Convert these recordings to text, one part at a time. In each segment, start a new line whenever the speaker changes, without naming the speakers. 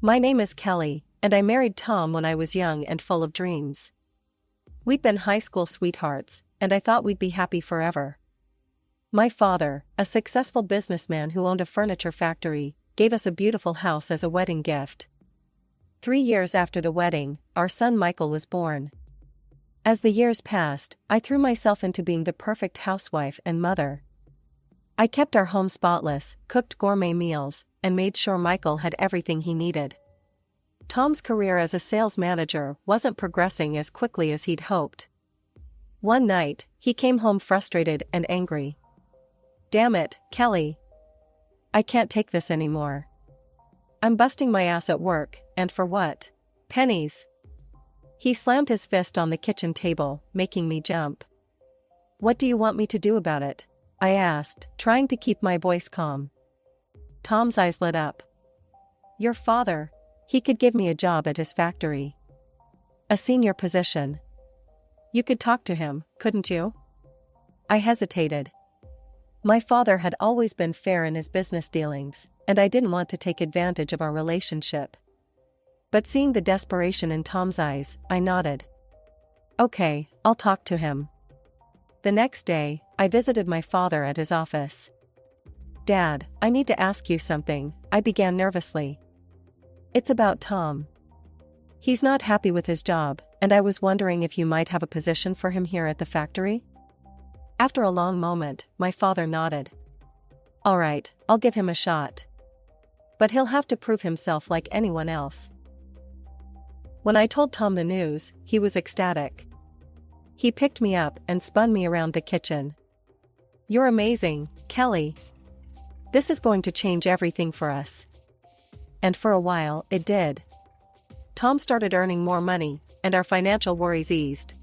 My name is Kelly, and I married Tom when I was young and full of dreams. We'd been high school sweethearts, and I thought we'd be happy forever. My father, a successful businessman who owned a furniture factory, gave us a beautiful house as a wedding gift. 3 years after the wedding, our son Michael was born. As the years passed, I threw myself into being the perfect housewife and mother. I kept our home spotless, cooked gourmet meals, and made sure Michael had everything he needed. Tom's career as a sales manager wasn't progressing as quickly as he'd hoped. One night, he came home frustrated and angry. "Damn it, Kelly. I can't take this anymore. I'm busting my ass at work, and for what? Pennies." He slammed his fist on the kitchen table, making me jump. "What do you want me to do about it?" I asked, trying to keep my voice calm. Tom's eyes lit up. "Your father. He could give me a job at his factory. A senior position. You could talk to him, couldn't you?" I hesitated. My father had always been fair in his business dealings, and I didn't want to take advantage of our relationship. But seeing the desperation in Tom's eyes, I nodded. "Okay, I'll talk to him." The next day, I visited my father at his office. "Dad, I need to ask you something," I began nervously. "It's about Tom. He's not happy with his job, and I was wondering if you might have a position for him here at the factory?" After a long moment, my father nodded. "All right, I'll give him a shot. But he'll have to prove himself like anyone else." When I told Tom the news, he was ecstatic. He picked me up and spun me around the kitchen. "You're amazing, Kelly. This is going to change everything for us." And for a while, it did. Tom started earning more money, and our financial worries eased.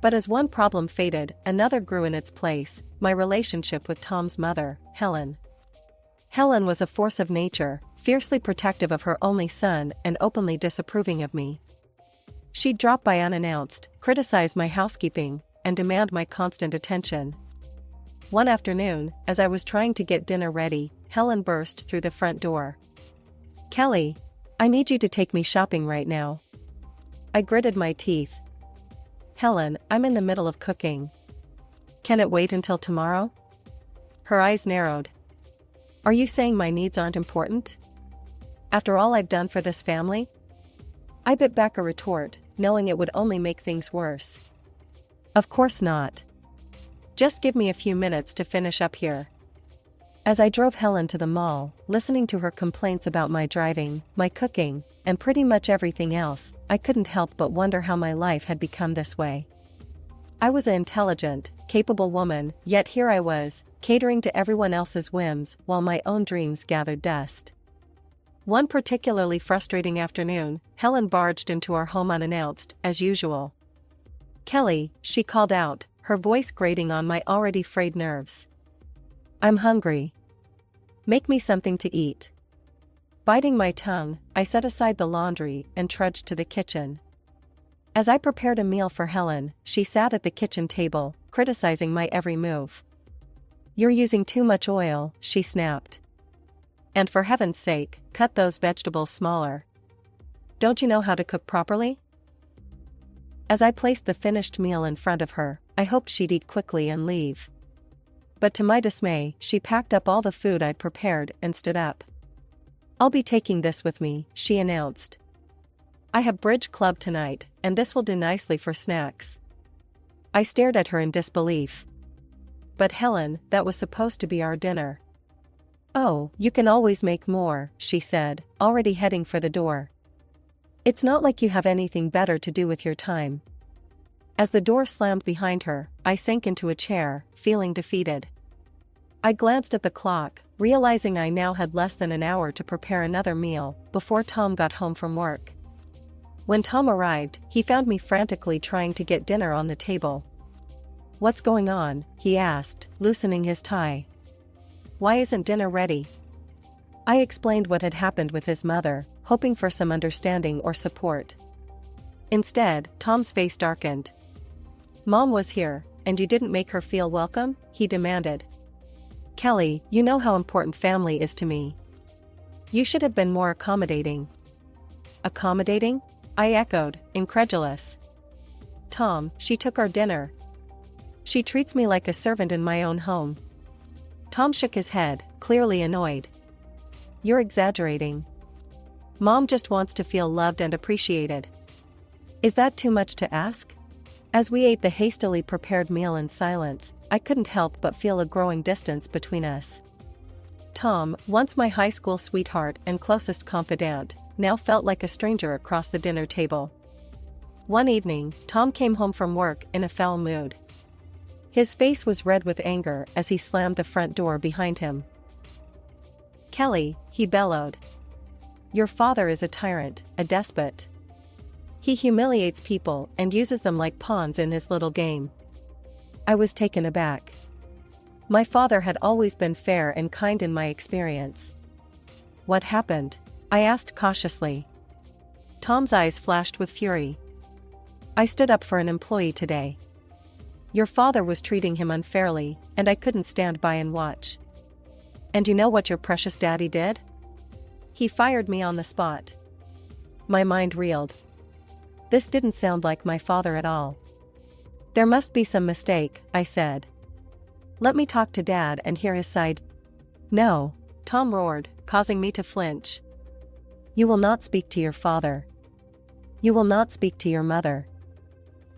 But as one problem faded, another grew in its place: my relationship with Tom's mother, Helen. Helen was a force of nature, fiercely protective of her only son and openly disapproving of me. She'd drop by unannounced, criticize my housekeeping, and demand my constant attention. One afternoon, as I was trying to get dinner ready, Helen burst through the front door. "Kelly, I need you to take me shopping right now." I gritted my teeth. "Helen, I'm in the middle of cooking. Can it wait until tomorrow?" Her eyes narrowed. "Are you saying my needs aren't important? After all I've done for this family?" I bit back a retort, knowing it would only make things worse. "Of course not. Just give me a few minutes to finish up here." As I drove Helen to the mall, listening to her complaints about my driving, my cooking, and pretty much everything else, I couldn't help but wonder how my life had become this way. I was an intelligent, capable woman, yet here I was, catering to everyone else's whims while my own dreams gathered dust. One particularly frustrating afternoon, Helen barged into our home unannounced, as usual. "Kelly," she called out, her voice grating on my already frayed nerves. "I'm hungry. Make me something to eat." Biting my tongue, I set aside the laundry and trudged to the kitchen. As I prepared a meal for Helen, she sat at the kitchen table, criticizing my every move. "You're using too much oil," she snapped. "And for heaven's sake, cut those vegetables smaller. Don't you know how to cook properly?" As I placed the finished meal in front of her, I hoped she'd eat quickly and leave. But to my dismay, she packed up all the food I'd prepared and stood up. "I'll be taking this with me," she announced. "I have bridge club tonight, and this will do nicely for snacks." I stared at her in disbelief. "But Helen, that was supposed to be our dinner." "Oh, you can always make more," she said, already heading for the door. "It's not like you have anything better to do with your time." As the door slammed behind her, I sank into a chair, feeling defeated. I glanced at the clock, realizing I now had less than an hour to prepare another meal before Tom got home from work. When Tom arrived, he found me frantically trying to get dinner on the table. "What's going on?" he asked, loosening his tie. "Why isn't dinner ready?" I explained what had happened with his mother, hoping for some understanding or support. Instead, Tom's face darkened. "Mom was here, and you didn't make her feel welcome?" he demanded. "Kelly, you know how important family is to me. You should have been more accommodating." Accommodating? I echoed, incredulous. Tom, she took our dinner. She treats me like a servant in my own home. Tom shook his head, clearly annoyed. You're exaggerating. Mom just wants to feel loved and appreciated. Is that too much to ask? As we ate the hastily prepared meal in silence, I couldn't help but feel a growing distance between us. Tom, once my high school sweetheart and closest confidant, now felt like a stranger across the dinner table. One evening, Tom came home from work in a foul mood. His face was red with anger as he slammed the front door behind him. Kelly, he bellowed. Your father is a tyrant, a despot. He humiliates people and uses them like pawns in his little game. I was taken aback. My father had always been fair and kind in my experience. What happened? I asked cautiously. Tom's eyes flashed with fury. I stood up for an employee today. Your father was treating him unfairly, and I couldn't stand by and watch. And you know what your precious daddy did? He fired me on the spot. My mind reeled. This didn't sound like my father at all. There must be some mistake, I said. Let me talk to Dad and hear his side. No, Tom roared, causing me to flinch. You will not speak to your father. You will not speak to your mother.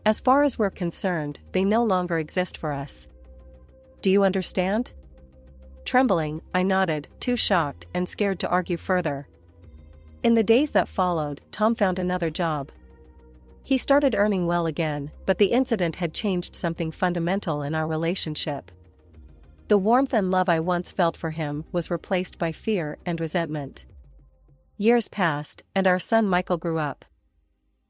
As far as we're concerned, they no longer exist for us. Do you understand? Trembling, I nodded, too shocked and scared to argue further. In the days that followed, Tom found another job. He started earning well again, but the incident had changed something fundamental in our relationship. The warmth and love I once felt for him was replaced by fear and resentment. Years passed, and our son Michael grew up.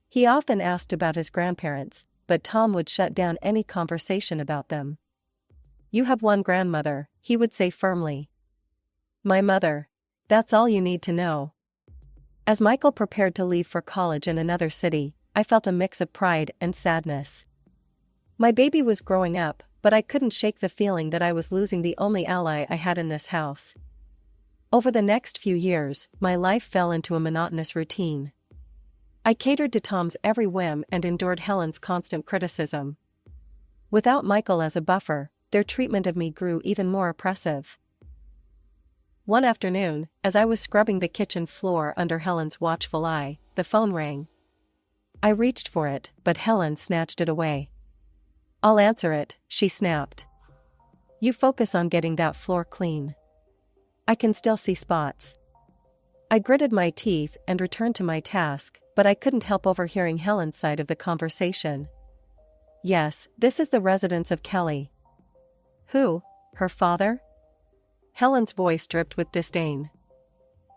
He often asked about his grandparents, but Tom would shut down any conversation about them. You have one grandmother, he would say firmly. My mother. That's all you need to know. As Michael prepared to leave for college in another city, I felt a mix of pride and sadness. My baby was growing up, but I couldn't shake the feeling that I was losing the only ally I had in this house. Over the next few years, my life fell into a monotonous routine. I catered to Tom's every whim and endured Helen's constant criticism. Without Michael as a buffer, their treatment of me grew even more oppressive. One afternoon, as I was scrubbing the kitchen floor under Helen's watchful eye, the phone rang. I reached for it, but Helen snatched it away. I'll answer it, she snapped. You focus on getting that floor clean. I can still see spots. I gritted my teeth and returned to my task, but I couldn't help overhearing Helen's side of the conversation. Yes, this is the residence of Kelly. Who? Her father? Helen's voice dripped with disdain.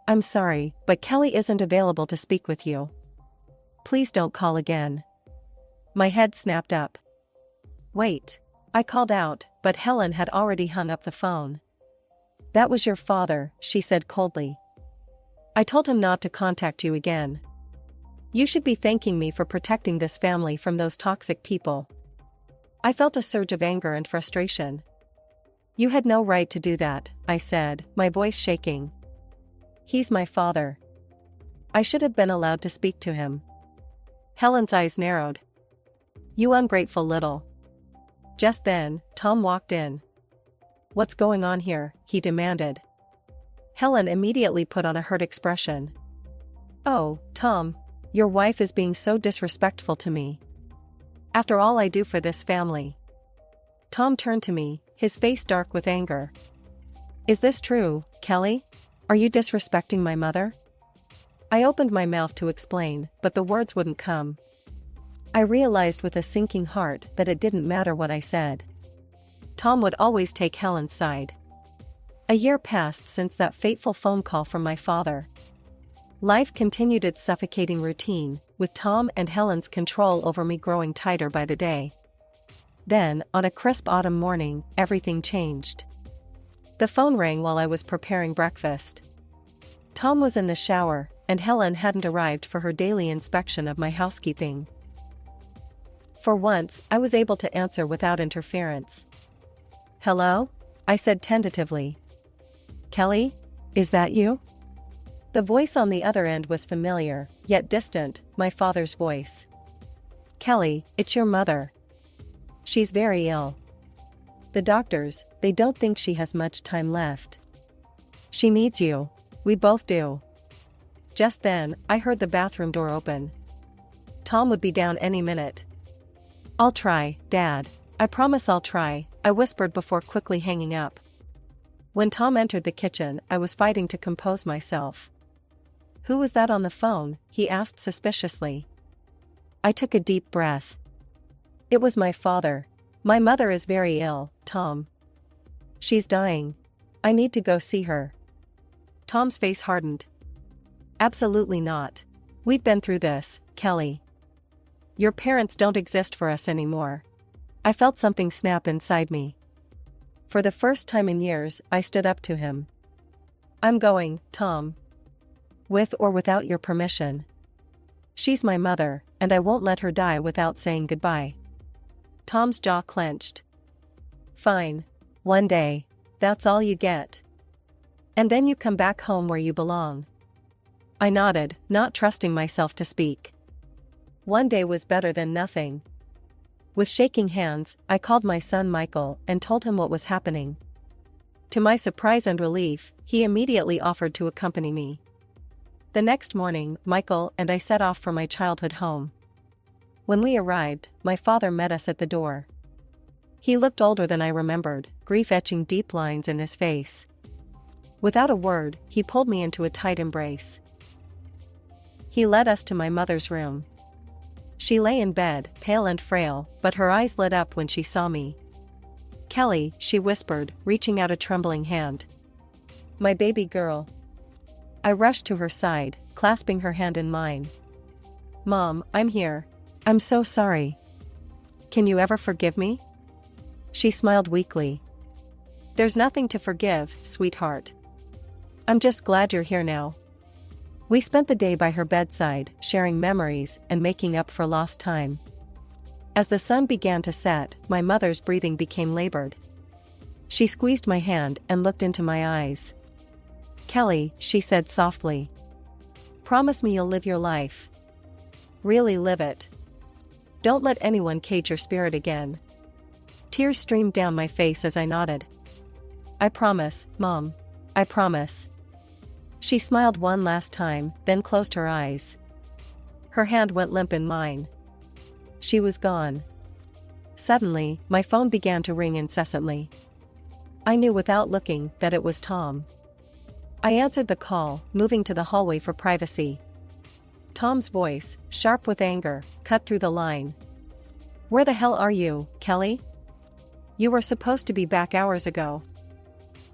I'm sorry, but Kelly isn't available to speak with you. Please don't call again. My head snapped up. Wait. I called out, but Helen had already hung up the phone. That was your father, she said coldly. I told him not to contact you again. You should be thanking me for protecting this family from those toxic people. I felt a surge of anger and frustration. You had no right to do that, I said, my voice shaking. He's my father. I should have been allowed to speak to him. Helen's eyes narrowed. You ungrateful little. Just then, Tom walked in. What's going on here? He demanded. Helen immediately put on a hurt expression. Oh, Tom, your wife is being so disrespectful to me. After all I do for this family. Tom turned to me, his face dark with anger. Is this true, Kelly? Are you disrespecting my mother? I opened my mouth to explain, but the words wouldn't come. I realized with a sinking heart that it didn't matter what I said. Tom would always take Helen's side. A year passed since that fateful phone call from my father. Life continued its suffocating routine, with Tom and Helen's control over me growing tighter by the day. Then, on a crisp autumn morning, everything changed. The phone rang while I was preparing breakfast. Tom was in the shower, and Helen hadn't arrived for her daily inspection of my housekeeping. For once, I was able to answer without interference. Hello? I said tentatively. Kelly? Is that you? The voice on the other end was familiar, yet distant, my father's voice. Kelly, it's your mother. She's very ill. The doctors, they don't think she has much time left. She needs you. We both do. Just then, I heard the bathroom door open. Tom would be down any minute. I'll try, Dad. I promise I'll try, I whispered before quickly hanging up. When Tom entered the kitchen, I was fighting to compose myself. Who was that on the phone? He asked suspiciously. I took a deep breath. It was my father. My mother is very ill, Tom. She's dying. I need to go see her. Tom's face hardened. Absolutely not. We've been through this, Kelly. Your parents don't exist for us anymore. I felt something snap inside me. For the first time in years, I stood up to him. I'm going, Tom. With or without your permission. She's my mother, and I won't let her die without saying goodbye. Tom's jaw clenched. Fine. One day. That's all you get. And then you come back home where you belong. I nodded, not trusting myself to speak. One day was better than nothing. With shaking hands, I called my son Michael and told him what was happening. To my surprise and relief, he immediately offered to accompany me. The next morning, Michael and I set off for my childhood home. When we arrived, my father met us at the door. He looked older than I remembered, grief etching deep lines in his face. Without a word, he pulled me into a tight embrace. He led us to my mother's room. She lay in bed, pale and frail, but her eyes lit up when she saw me. Kelly, she whispered, reaching out a trembling hand. My baby girl. I rushed to her side, clasping her hand in mine. Mom, I'm here. I'm so sorry. Can you ever forgive me? She smiled weakly. There's nothing to forgive, sweetheart. I'm just glad you're here now. We spent the day by her bedside, sharing memories and making up for lost time. As the sun began to set, my mother's breathing became labored. She squeezed my hand and looked into my eyes. Kelly, she said softly. Promise me you'll live your life. Really live it. Don't let anyone cage your spirit again. Tears streamed down my face as I nodded. I promise, Mom. I promise. She smiled one last time, then closed her eyes. Her hand went limp in mine. She was gone. Suddenly, my phone began to ring incessantly. I knew without looking that it was Tom. I answered the call, moving to the hallway for privacy. Tom's voice, sharp with anger, cut through the line. Where the hell are you, Kelly? You were supposed to be back hours ago.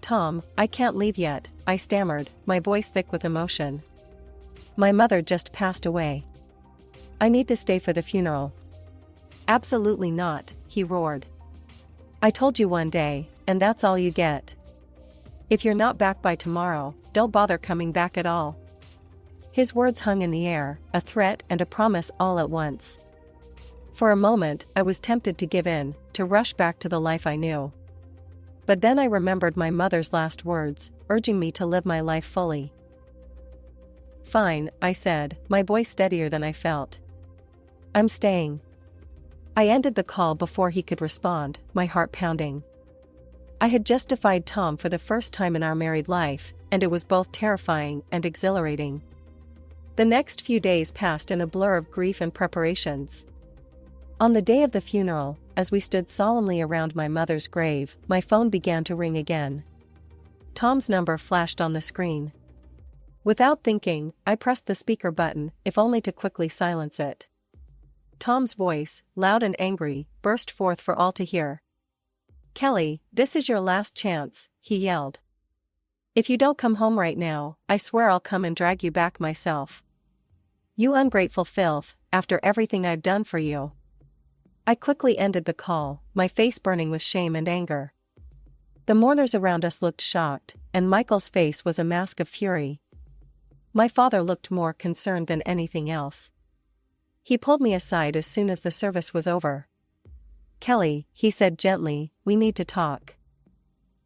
Tom, I can't leave yet, I stammered, my voice thick with emotion. My mother just passed away. I need to stay for the funeral. Absolutely not, he roared. I told you one day, and that's all you get. If you're not back by tomorrow, don't bother coming back at all. His words hung in the air, a threat and a promise all at once. For a moment, I was tempted to give in, to rush back to the life I knew. But then I remembered my mother's last words, urging me to live my life fully. Fine, I said, my voice steadier than I felt. I'm staying. I ended the call before he could respond, my heart pounding. I had just defied Tom for the first time in our married life, and it was both terrifying and exhilarating. The next few days passed in a blur of grief and preparations. On the day of the funeral, as we stood solemnly around my mother's grave, my phone began to ring again. Tom's number flashed on the screen. Without thinking, I pressed the speaker button, if only to quickly silence it. Tom's voice, loud and angry, burst forth for all to hear. Kelly, this is your last chance, he yelled. If you don't come home right now, I swear I'll come and drag you back myself. You ungrateful filth, after everything I've done for you. I quickly ended the call, my face burning with shame and anger. The mourners around us looked shocked, and Michael's face was a mask of fury. My father looked more concerned than anything else. He pulled me aside as soon as the service was over. Kelly, he said gently, we need to talk.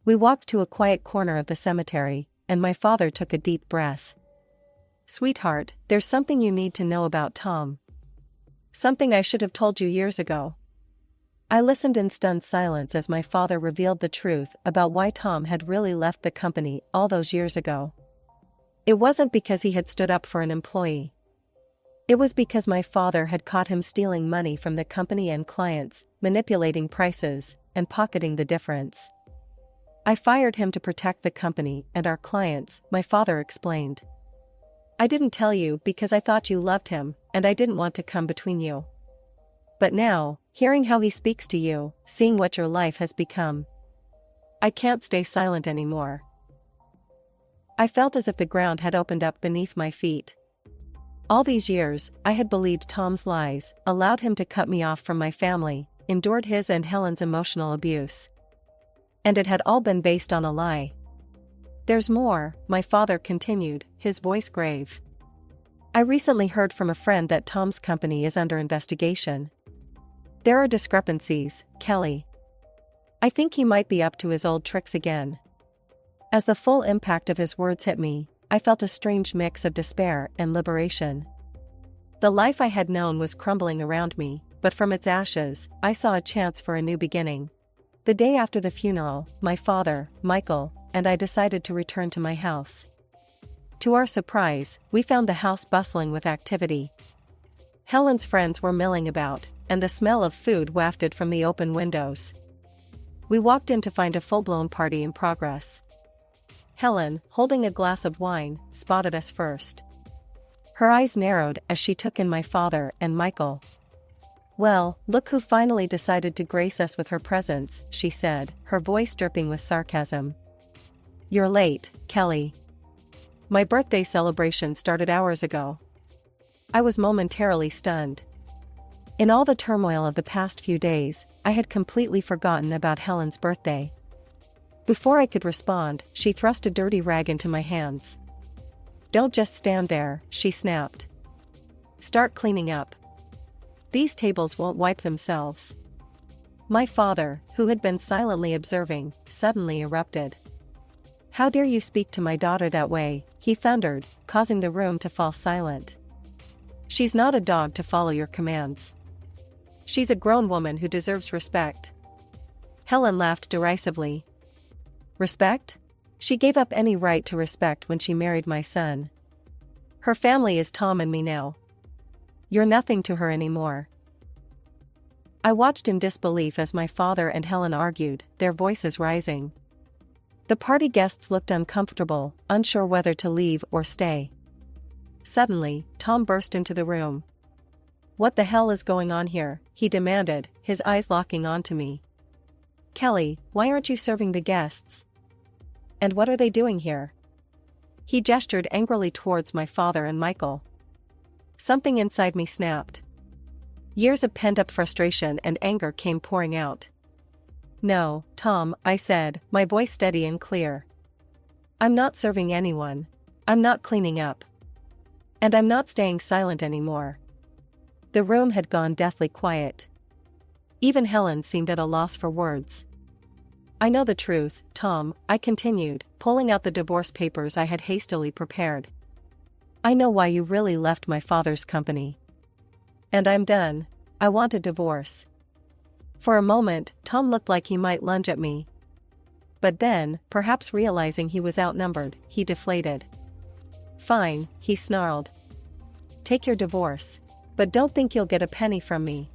We walked to a quiet corner of the cemetery, and my father took a deep breath. Sweetheart, there's something you need to know about Tom. Something I should have told you years ago. I listened in stunned silence as my father revealed the truth about why Tom had really left the company all those years ago. It wasn't because he had stood up for an employee. It was because my father had caught him stealing money from the company and clients, manipulating prices, and pocketing the difference. I fired him to protect the company and our clients, my father explained. I didn't tell you because I thought you loved him, and I didn't want to come between you. But now, hearing how he speaks to you, seeing what your life has become, I can't stay silent anymore. I felt as if the ground had opened up beneath my feet. All these years, I had believed Tom's lies, allowed him to cut me off from my family, endured his and Helen's emotional abuse. And it had all been based on a lie. There's more, my father continued, his voice grave. I recently heard from a friend that Tom's company is under investigation. There are discrepancies, Kelly. I think he might be up to his old tricks again. As the full impact of his words hit me, I felt a strange mix of despair and liberation. The life I had known was crumbling around me, but from its ashes, I saw a chance for a new beginning. The day after the funeral, my father, Michael, and I decided to return to my house. To our surprise, we found the house bustling with activity. Helen's friends were milling about, and the smell of food wafted from the open windows. We walked in to find a full-blown party in progress. Helen, holding a glass of wine, spotted us first. Her eyes narrowed as she took in my father and Michael. "Well, look who finally decided to grace us with her presence," she said, her voice dripping with sarcasm. "You're late, Kelly. My birthday celebration started hours ago." I was momentarily stunned. In all the turmoil of the past few days, I had completely forgotten about Helen's birthday. Before I could respond, she thrust a dirty rag into my hands. "Don't just stand there," she snapped. "Start cleaning up. These tables won't wipe themselves." My father, who had been silently observing, suddenly erupted. "How dare you speak to my daughter that way?" he thundered, causing the room to fall silent. "She's not a dog to follow your commands. She's a grown woman who deserves respect." Helen laughed derisively. "Respect? She gave up any right to respect when she married my son. Her family is Tom and me now. You're nothing to her anymore." I watched in disbelief as my father and Helen argued, their voices rising. The party guests looked uncomfortable, unsure whether to leave or stay. Suddenly, Tom burst into the room. "What the hell is going on here?" he demanded, his eyes locking onto me. "Kelly, why aren't you serving the guests? And what are they doing here?" He gestured angrily towards my father and Michael. Something inside me snapped. Years of pent-up frustration and anger came pouring out. "No, Tom," I said, my voice steady and clear. "I'm not serving anyone. I'm not cleaning up. And I'm not staying silent anymore." The room had gone deathly quiet. Even Helen seemed at a loss for words. "I know the truth, Tom," I continued, pulling out the divorce papers I had hastily prepared. "I know why you really left my father's company. And I'm done. I want a divorce." For a moment, Tom looked like he might lunge at me. But then, perhaps realizing he was outnumbered, he deflated. "Fine," he snarled. "Take your divorce. But don't think you'll get a penny from me."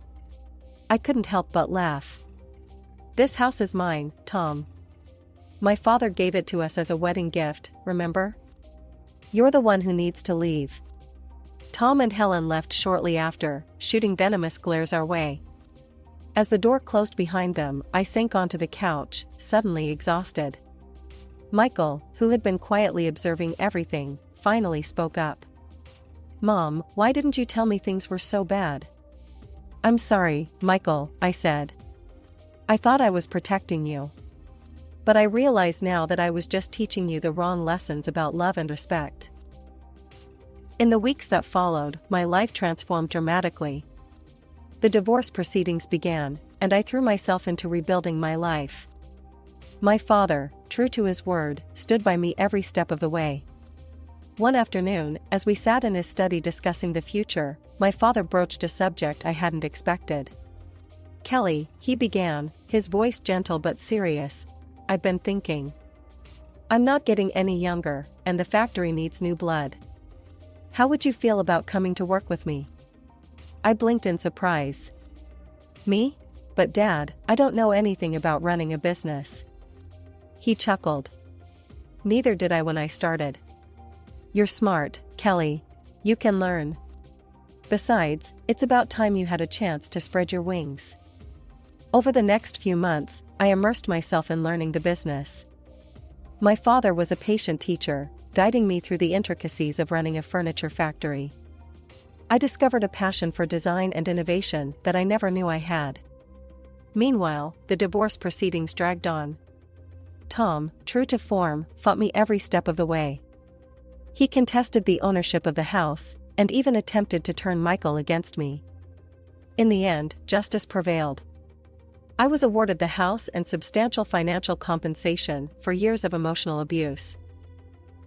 I couldn't help but laugh. "This house is mine, Tom. My father gave it to us as a wedding gift, remember? You're the one who needs to leave." Tom and Helen left shortly after, shooting venomous glares our way. As the door closed behind them, I sank onto the couch, suddenly exhausted. Michael, who had been quietly observing everything, finally spoke up. "Mom, why didn't you tell me things were so bad?" "I'm sorry, Michael," I said. "I thought I was protecting you. But I realize now that I was just teaching you the wrong lessons about love and respect." In the weeks that followed, my life transformed dramatically. The divorce proceedings began, and I threw myself into rebuilding my life. My father, true to his word, stood by me every step of the way. One afternoon, as we sat in his study discussing the future, my father broached a subject I hadn't expected. "Kelly," he began, his voice gentle but serious, "I've been thinking. I'm not getting any younger, and the factory needs new blood. How would you feel about coming to work with me?" I blinked in surprise. "Me? But Dad, I don't know anything about running a business." He chuckled. "Neither did I when I started. You're smart, Kelly. You can learn. Besides, it's about time you had a chance to spread your wings." Over the next few months, I immersed myself in learning the business. My father was a patient teacher, guiding me through the intricacies of running a furniture factory. I discovered a passion for design and innovation that I never knew I had. Meanwhile, the divorce proceedings dragged on. Tom, true to form, fought me every step of the way. He contested the ownership of the house, and even attempted to turn Michael against me. In the end, justice prevailed. I was awarded the house and substantial financial compensation for years of emotional abuse.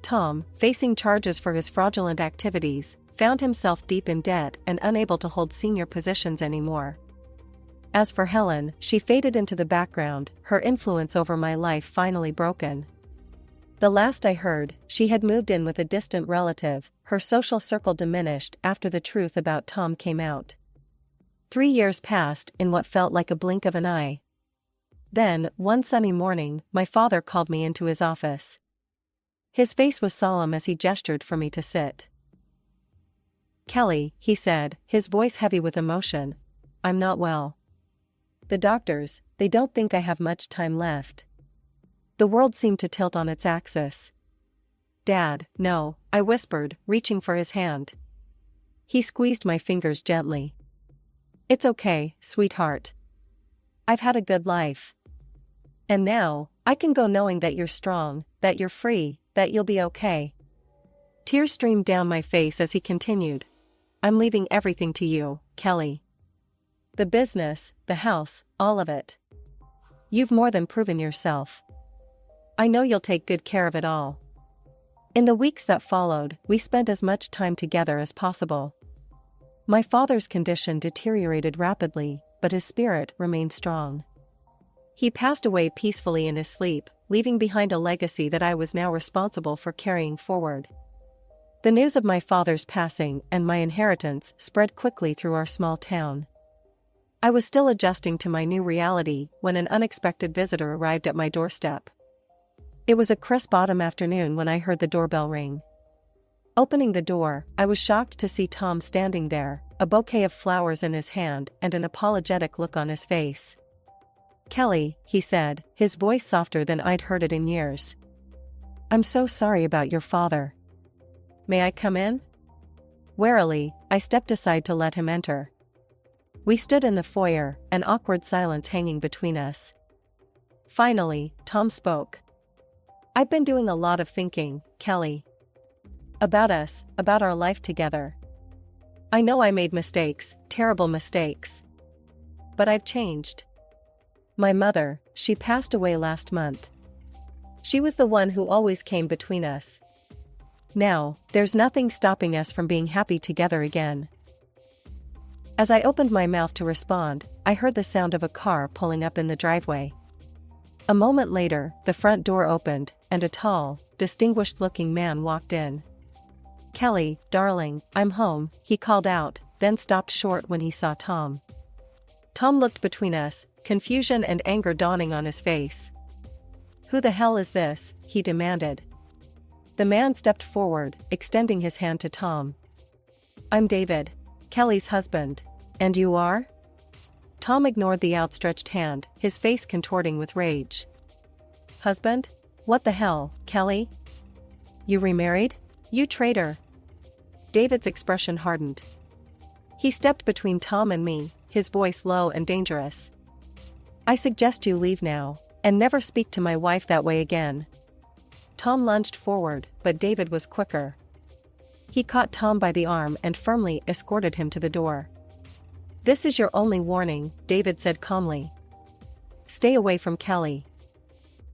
Tom, facing charges for his fraudulent activities, found himself deep in debt and unable to hold senior positions anymore. As for Helen, she faded into the background, her influence over my life finally broken. The last I heard, she had moved in with a distant relative. Her social circle diminished after the truth about Tom came out. 3 years passed in what felt like a blink of an eye. Then, one sunny morning, my father called me into his office. His face was solemn as he gestured for me to sit. "Kelly," he said, his voice heavy with emotion, "I'm not well. The doctors, they don't think I have much time left." The world seemed to tilt on its axis. "Dad, no," I whispered, reaching for his hand. He squeezed my fingers gently. "It's okay, sweetheart. I've had a good life. And now, I can go knowing that you're strong, that you're free, that you'll be okay." Tears streamed down my face as he continued. "I'm leaving everything to you, Kelly. The business, the house, all of it. You've more than proven yourself. I know you'll take good care of it all." In the weeks that followed, we spent as much time together as possible. My father's condition deteriorated rapidly, but his spirit remained strong. He passed away peacefully in his sleep, leaving behind a legacy that I was now responsible for carrying forward. The news of my father's passing and my inheritance spread quickly through our small town. I was still adjusting to my new reality when an unexpected visitor arrived at my doorstep. It was a crisp autumn afternoon when I heard the doorbell ring. Opening the door, I was shocked to see Tom standing there, a bouquet of flowers in his hand and an apologetic look on his face. "Kelly," he said, his voice softer than I'd heard it in years. "I'm so sorry about your father. May I come in?" Warily, I stepped aside to let him enter. We stood in the foyer, an awkward silence hanging between us. Finally, Tom spoke. "I've been doing a lot of thinking, Kelly. About us, about our life together. I know I made mistakes, terrible mistakes. But I've changed. My mother, she passed away last month. She was the one who always came between us. Now, there's nothing stopping us from being happy together again." As I opened my mouth to respond, I heard the sound of a car pulling up in the driveway. A moment later, the front door opened, and a tall, distinguished-looking man walked in. "Kelly, darling, I'm home," he called out, then stopped short when he saw Tom. Tom looked between us, confusion and anger dawning on his face. "Who the hell is this?" he demanded. The man stepped forward, extending his hand to Tom. "I'm David, Kelly's husband. And you are?" Tom ignored the outstretched hand, his face contorting with rage. "Husband? What the hell, Kelly? You remarried? You traitor!" David's expression hardened. He stepped between Tom and me, his voice low and dangerous. "I suggest you leave now, and never speak to my wife that way again." Tom lunged forward, but David was quicker. He caught Tom by the arm and firmly escorted him to the door. "This is your only warning," David said calmly. "Stay away from Kelly.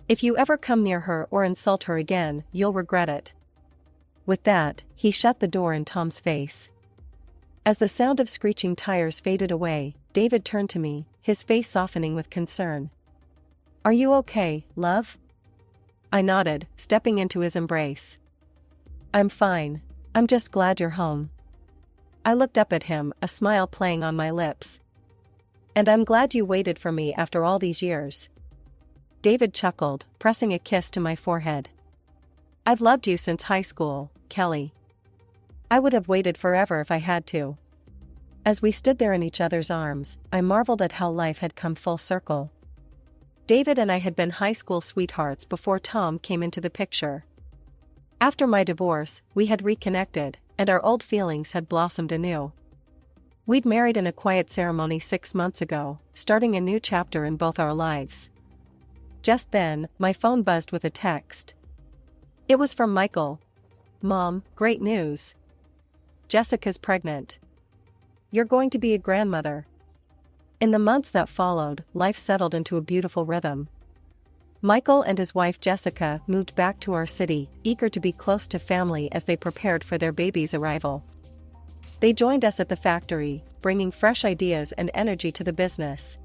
If you ever come near her or insult her again, you'll regret it." With that, he shut the door in Tom's face. As the sound of screeching tires faded away, David turned to me, his face softening with concern. "Are you okay, love?" I nodded, stepping into his embrace. "I'm fine. I'm just glad you're home." I looked up at him, a smile playing on my lips. "And I'm glad you waited for me after all these years." David chuckled, pressing a kiss to my forehead. "I've loved you since high school, Kelly. I would have waited forever if I had to." As we stood there in each other's arms, I marveled at how life had come full circle. David and I had been high school sweethearts before Tom came into the picture. After my divorce, we had reconnected, and our old feelings had blossomed anew. We'd married in a quiet ceremony 6 months ago, starting a new chapter in both our lives. Just then, my phone buzzed with a text. It was from Michael. "Mom, great news. Jessica's pregnant. You're going to be a grandmother." In the months that followed, life settled into a beautiful rhythm. Michael and his wife Jessica moved back to our city, eager to be close to family as they prepared for their baby's arrival. They joined us at the factory, bringing fresh ideas and energy to the business.